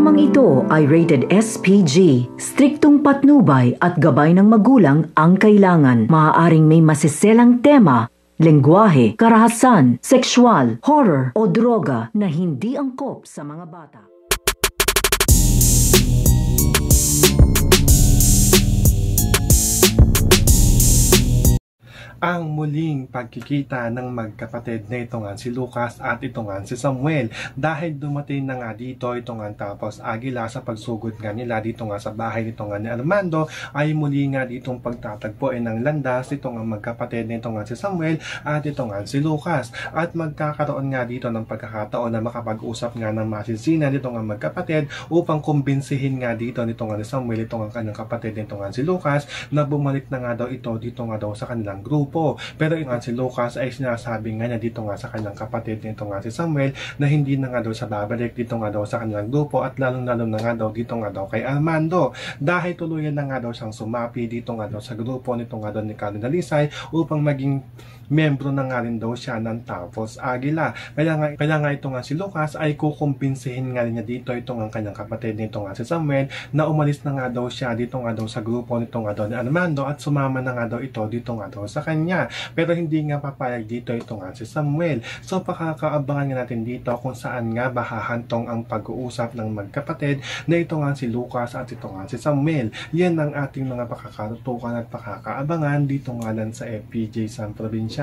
Programang ito ay rated SPG. Striktong patnubay at gabay ng magulang ang kailangan. Maaaring may masiselang tema, lengguwahe, karahasan, sexual, horror o droga na hindi angkop sa mga bata. Ang muling pagkikita ng magkapatid na ito nga si Lucas at ito nga si Samuel, dahil dumating na nga dito ito nga tapos Aguila sa pagsugod nga nila dito nga sa bahay nito nga ni Armando, ay muli nga ditong pagtatagpuin ng landas ito nga magkapatid na ito nga si Samuel at ito nga si Lucas, at magkakaroon nga dito ng pagkakataon na makapag-usap nga ng masisinan dito nga magkapatid upang kumbinsihin nga dito nito nga ni Samuel ito nga kanyang kapatid nito nga si Lucas na bumalik na nga daw ito dito nga daw sa kanilang grupo. Pero nga si Lucas ay sinasabi nga niya dito nga sa kanyang kapatid nito nga si Samuel na hindi na nga daw sa babalik dito nga daw sa kanilang grupo, at lalong-lalo na nga daw dito nga daw kay Armando, dahil tuluyan na nga daw siyang sumapi dito nga daw sa grupo nito nga daw ni Carlo Dalisay upang maging membro na nga rin daw siya ng Tapos Aguila. Kaya nga ito nga si Lucas ay kukumpinsihin nga rin niya dito ito nga kanyang kapatid nito nga si Samuel na umalis na nga daw siya dito nga daw sa grupo nito nga daw ni Armando at sumama na nga daw ito dito nga daw sa kanya. Pero hindi nga papayag dito ito nga si Samuel. So pakakaabangan nga natin dito kung saan nga bahahantong ang pag-uusap ng magkapatid na ito nga si Lucas at ito nga si Samuel. Yan ang ating mga pakakatutukan at pakakaabangan dito nga lang sa FPJ San Provinciano.